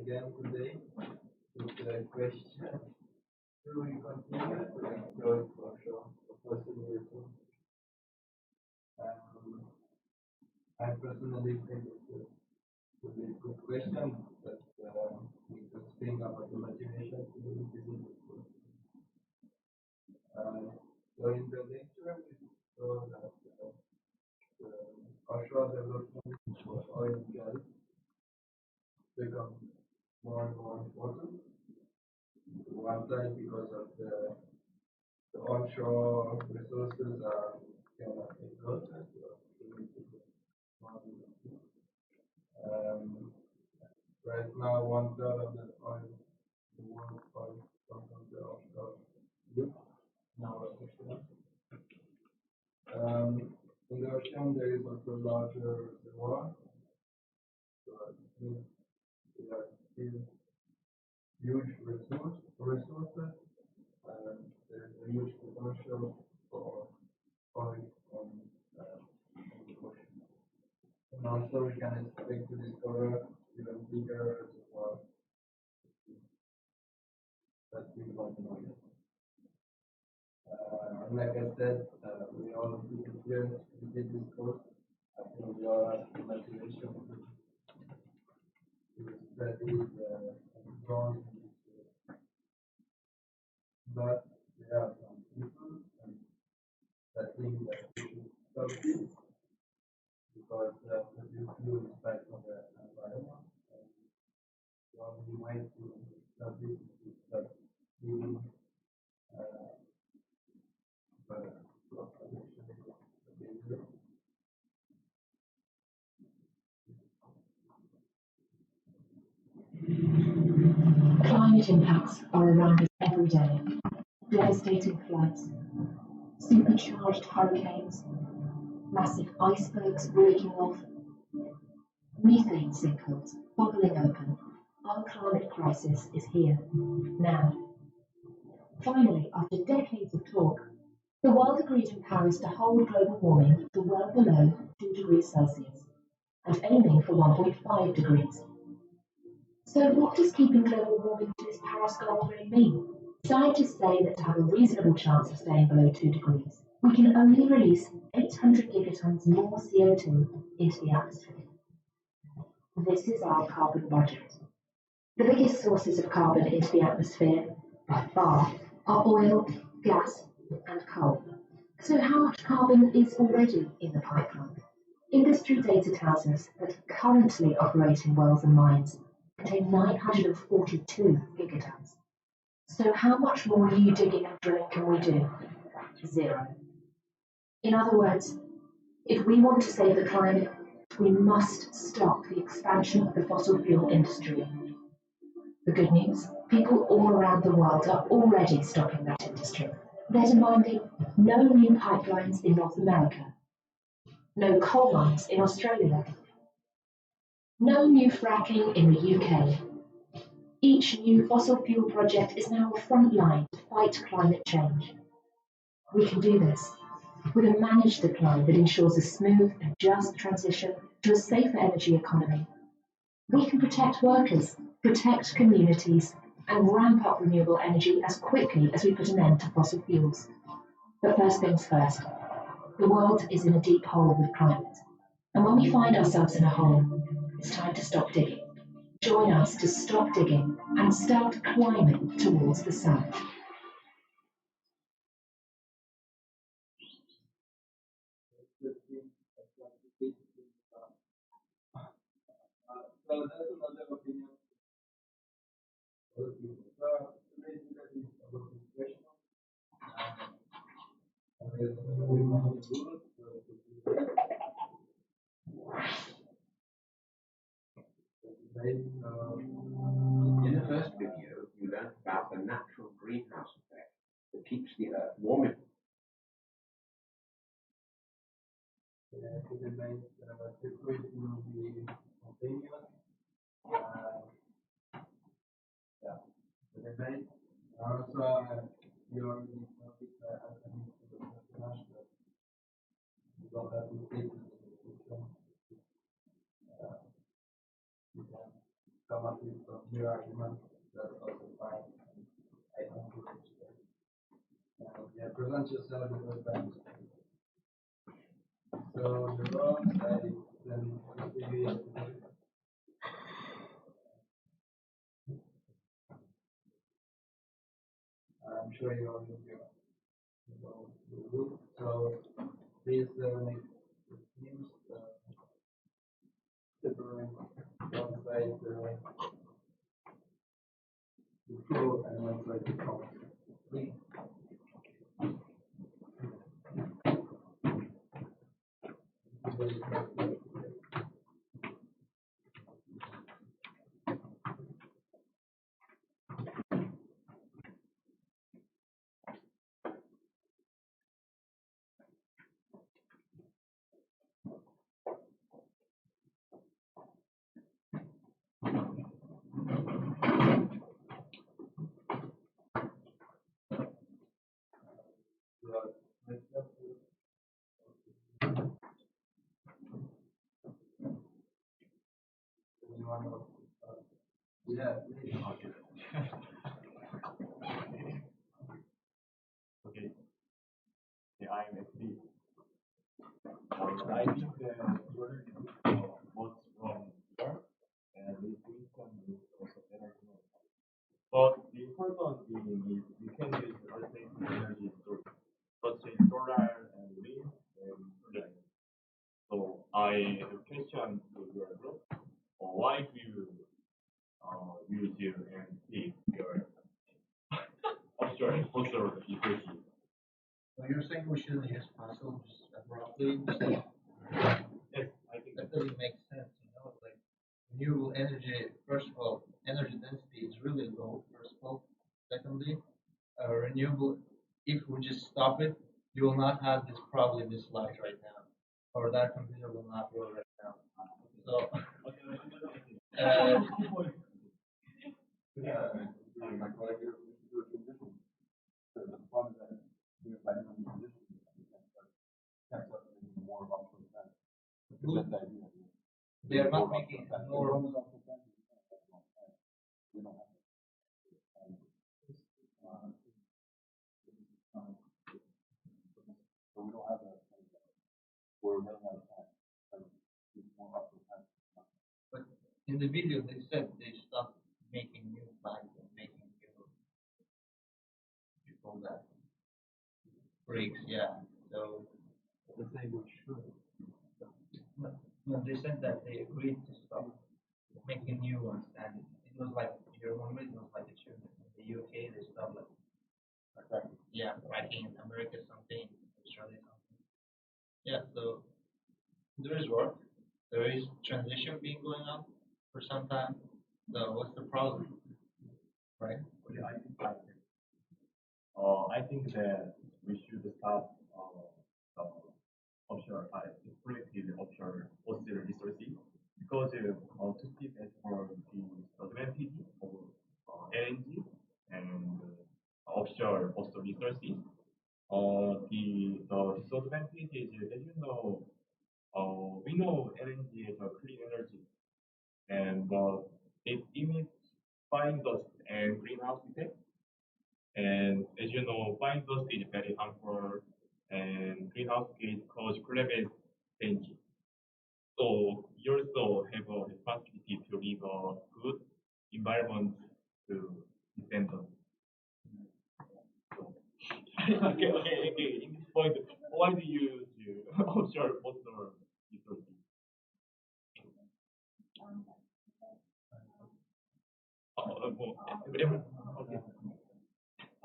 again today with the question: do we continue to exploit offshore fossil resources? Um, I personally think it's a really good question, but we could think about the motivation to do this. So in the lecture, we saw that the offshore development for oil and gas become more and more important. One side because of the onshore resources are kind of exhausted. Um, right now, one third of the oil, the world's oil, comes from the offshore field. Now, in the ocean, there is also larger reservoir. So there are still huge resources. There is a huge potential for oil on the ocean. And also, we can expect to discover even bigger reservoirs that we don't know yet. And like I said, we all here to get this course. I think we all have the motivation to study and grow in this field. But there are some people that think that we should stop this because this fuel is bad for the environment. And the only way to stop this is to stop giving Climate impacts are around us every day. Devastating floods, supercharged hurricanes, massive icebergs breaking off, methane sinkholes bubbling open. Our climate crisis is here, now. Finally, after decades of talk, the world agreed in Paris to hold global warming to well below 2 degrees Celsius and aiming for 1.5 degrees. So what does keeping global warming to this Paris goal really mean? Scientists say that to have a reasonable chance of staying below 2 degrees, we can only release 800 gigatons more CO2 into the atmosphere. This is our carbon budget. The biggest sources of carbon into the atmosphere, by far, are oil, gas, and coal. So how much carbon is already in the pipeline? Industry data tells us that currently operating wells and mines contain 942 gigatons. So how much more new digging and drilling can we do? Zero. In other words, if we want to save the climate, we must stop the expansion of the fossil fuel industry. The good news, people all around the world are already stopping that industry. They're demanding no new pipelines in North America, no coal mines in Australia, no new fracking in the UK. Each new fossil fuel project is now a front line to fight climate change. We can do this with a managed decline that ensures a smooth and just transition to a safer energy economy. We can protect workers, protect communities, and ramp up renewable energy as quickly as we put an end to fossil fuels. But first things first, the world is in a deep hole with climate. And when we find ourselves in a hole, it's time to stop digging. Join us to stop digging and start climbing towards the sun. So that's another opinion. So today we got this about this question. And there's a very many rules In the first video, you learned about the natural greenhouse effect that keeps the Earth warm. to debate security will be continuous. Yeah, the debate. Also, you already noticed that as an international, you don't have to take the decision. You can come up with some new arguments, that's also fine. I encourage that. Yeah, present yourself in the time. So the wrong side, then maybe I'm sure you all know your group. So please make the teams separate one side the pro and one side the con. Please. Yeah, please. Okay, yeah, I'm SD. I think that you're what's wrong here, and this wisdom is also better to know. But the important thing is you can use alternative energy source, such as solar and wind and solar. So I have a question to your group. Why do you use your and take your offshore fossil resources? So you're saying we shouldn't use fossil just abruptly? Yes, I think That doesn't make sense, like renewable energy, first of all, energy density is really low, first of all. Secondly, renewable, if we just stop it, you will not have this probably this slide right now, or that computer will not work right now. So, My colleague here, we should do a transition. So the problem is that, by doing a transition, you can't start making more of 1%. That's the idea. they are not making more. We don't have so we don't have that. We're running out of time. So it's more up to time. But in the video, they said they stopped making new flags and making new, you call that, breaks, yeah. So, The same we should. no, they said that they agreed to stop making new ones, and it was like, if you remember, it was like a achievement. In the UK, they stopped like, yeah, cracking in America something, Australia something. Yeah, so there is work, there is transition being going on for some time. So what's the problem, right? Okay, I think that we should stop offshore, exploited offshore fossil resources because to keep as for the advantage of LNG and offshore fossil resources. The disadvantage is, as you know, we know LNG is a clean energy, and but it emits fine dust and greenhouse effect. And as you know, fine dust is very harmful, and greenhouse gas cause climate change. So you also have a responsibility to leave a good environment to descendants. So, okay. In this point, why do you use offshore water resources? Okay.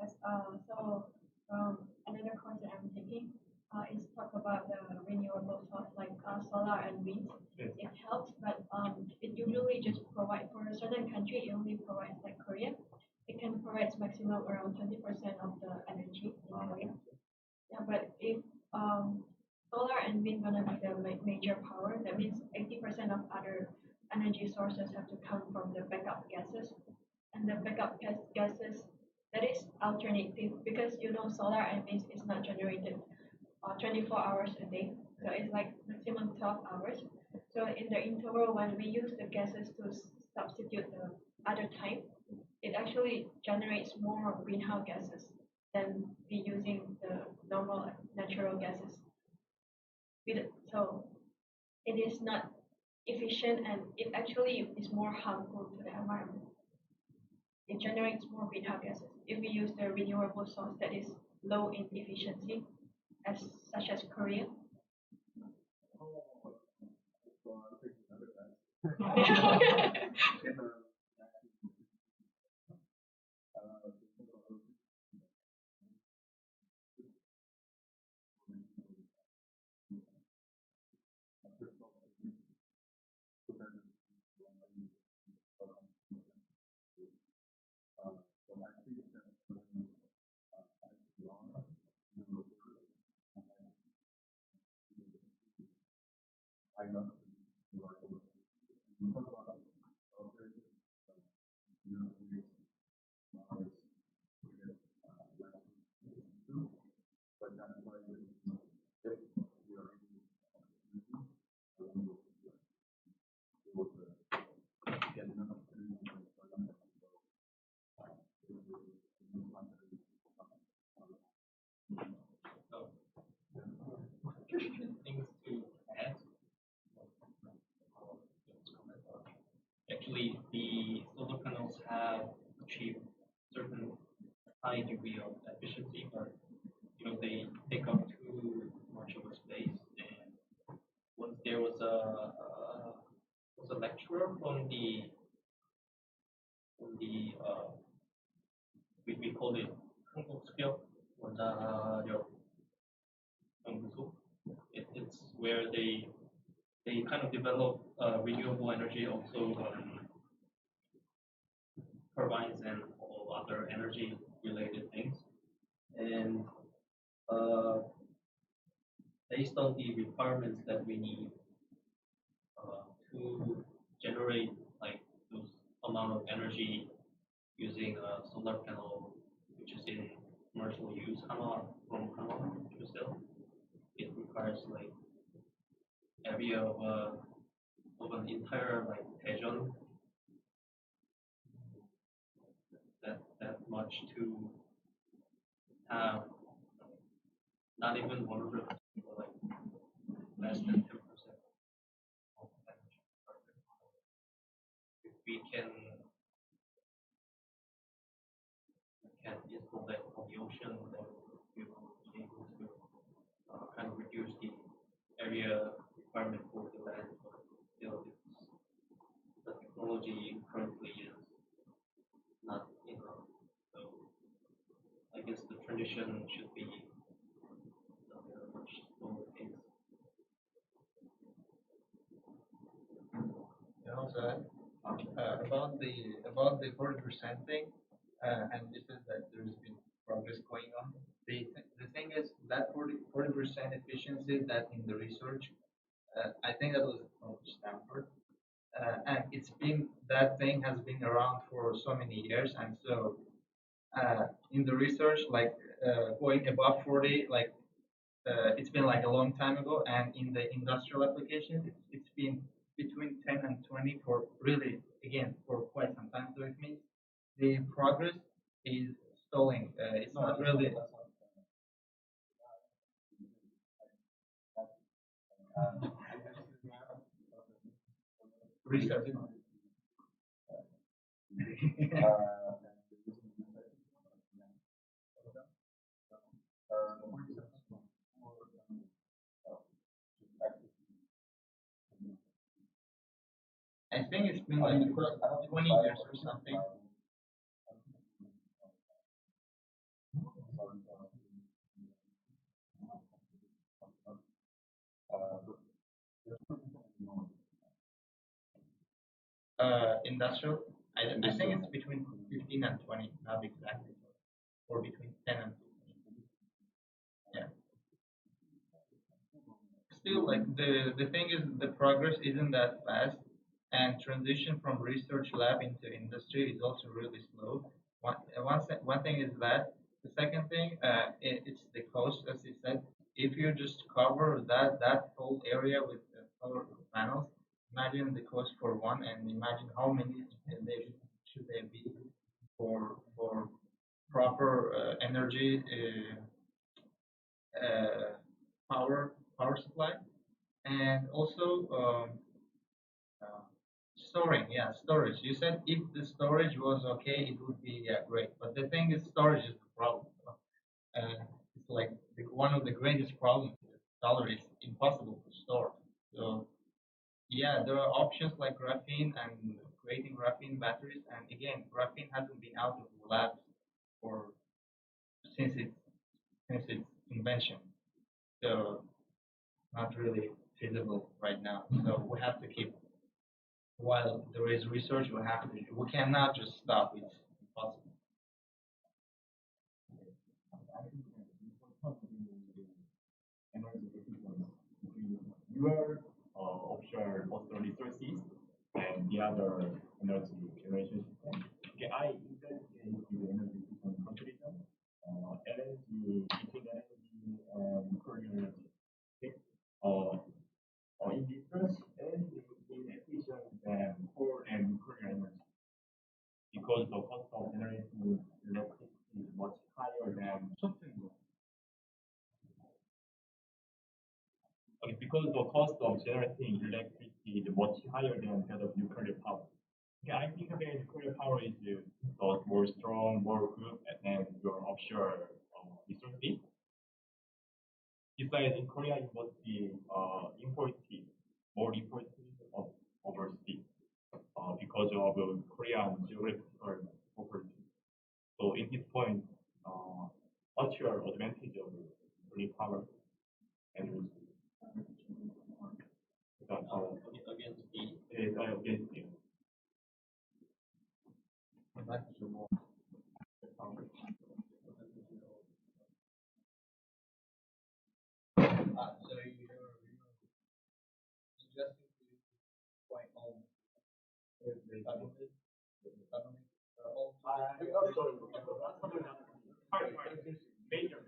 As, another course that I'm taking is talk about the renewable source like solar and wind. Yes. It helps, but it usually just provide for a certain country. It only provides like Korea. It can provide maximum around 20% of the energy in Korea. Yeah, but if solar and wind gonna be the major power, that means 80% of other energy sources have to come from the backup gases, and the backup gases that is alternative because solar and wind is not generated 24 hours a day, so it's like maximum 12 hours. So in the interval when we use the gases to substitute the other type, it actually generates more greenhouse gases than be using the normal natural gases. So it is not efficient and it actually is more harmful to the environment. It generates more greenhouse gases if we use the renewable source that is low in efficiency, as such as Korea. Things to add. Actually, the solar panels have achieved certain high degree of efficiency, but they take up too much of a space. And once there was a lecturer from the we call it 한국수력 원자력 연구소. It's where they kind of develop renewable energy, also turbines and all other energy related things. And uh, based on the requirements that we need to generate like those amount of energy using a solar panel, which is in commercial use, from Hanwha to sell, it requires like area of an entire like Daejeon, that much to have not even 100%, but like less than 10% of energy requirement. If we can install that on the ocean, then we will be able to kind of reduce the area requirement for the land. But still, the technology currently is not enough. So I guess the transition should be at a much slower pace. And also about the 40% thing, and you said that there's been progress going on. The thing is that 40% efficiency that in the research, I think that was from Stanford, and it's been that thing has been around for so many years, and so in the research, like going above 40, like it's been like a long time ago, and in the industrial application, it's been between 10 and 20 for really, again, for quite some time. So it means the progress is stalling. It's not really research. I think it's been like 20 years or something. Industrial, I think it's between 15 and 20, not exactly, or between 10 and 15. Yeah. Still, like the thing is, the progress isn't that fast, and transition from research lab into industry is also really slow. One thing is that. The second thing, it's the cost, as you said. If you just cover that whole area with solar panels, imagine the cost for one, and imagine how many should they be for proper energy uh, power supply, and also uh, storing. Yeah, storage. You said if the storage was okay, it would be yeah, great. But the thing is, storage is the problem. It's like one of the greatest problems. Dollar is impossible to store. So yeah, there are options like graphene and creating graphene batteries. And again, graphene hasn't been out of the labs for since its invention. So not really feasible right now. So we have to keep while there is research, we cannot just stop. It's impossible. energy efficiency between your offshore coastal resources and the other energy generation system. Okay, I investigate the energy efficient comparison, LNG, heating energy, and nuclear energy. Okay, in difference, LNG is efficient than coal and nuclear energy because the cost of generating electricity is much higher than something. Okay, because the cost of generating electricity is much higher than that of nuclear power. Okay, I think that nuclear power is more strong, more good than your offshore resources. Besides, in Korea, it must be imported, more imported of overseas because of Korean geographical property. So, in this point, what's your advantage of nuclear power and against the against you? So you're suggesting to point on government, all Major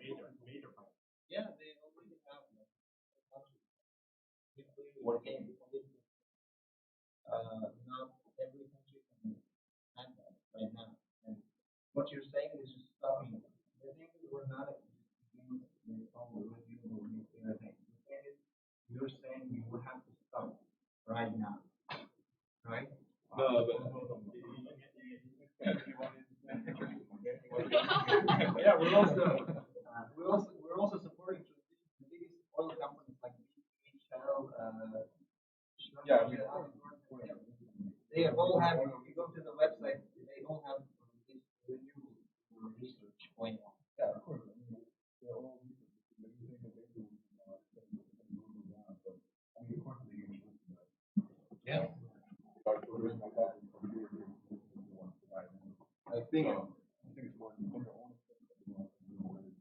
part. yeah, they already have countries. Nuclear not every country can have that right now. And what you're saying is just stopping. The thing is, we're not against the whole renewable nuclear thing. The thing is, you're saying we will have to stop right now, right? No, but yeah, we're also supporting the biggest oil companies like BP, Shell, yeah, they all have. If you go to the website, they all have this renewable research going on. Yeah, of course. I mean, they're all research. Everything that they do, I mean, of course, they use it. Yeah. I think it's more than their own stuff that they want to do with it.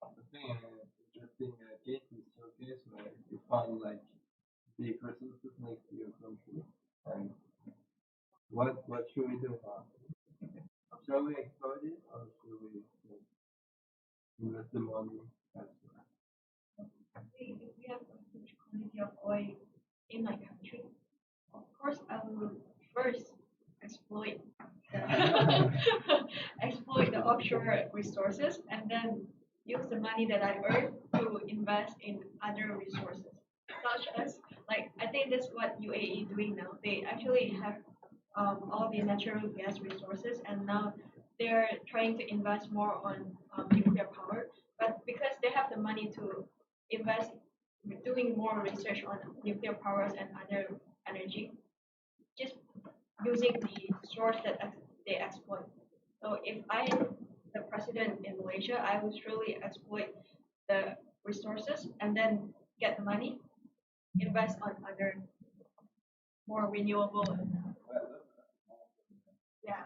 The thing interesting cases showcase where you find like big resources next to your country. And what should we do now? Shall we exploit it or should we invest the money elsewhere? If we have a huge quantity of oil in my country, of course I will first exploit the exploit the offshore resources and then use the money that I earn to invest in other resources, such as like I think that's what UAE doing now. They actually have all the natural gas resources, and now they're trying to invest more on nuclear power. But because they have the money to invest, doing more research on nuclear powers and other energy, just using the source that they exploit. So if I am the president in Malaysia, I would surely exploit the resources and then get the money, invest on other more renewable. Yeah.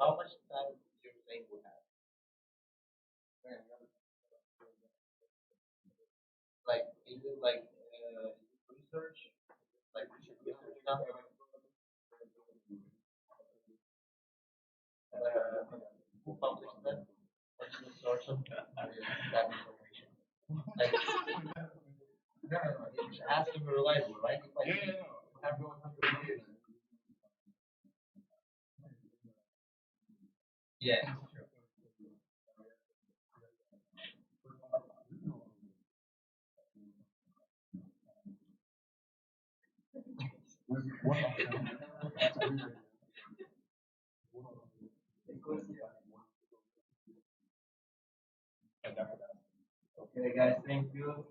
How much time you're saying we have? Like, is it like research? Like, Who published that? What's the source of that information? Like, no, it has to be reliable, right? If I have no yeah, true. Okay, guys, thank you.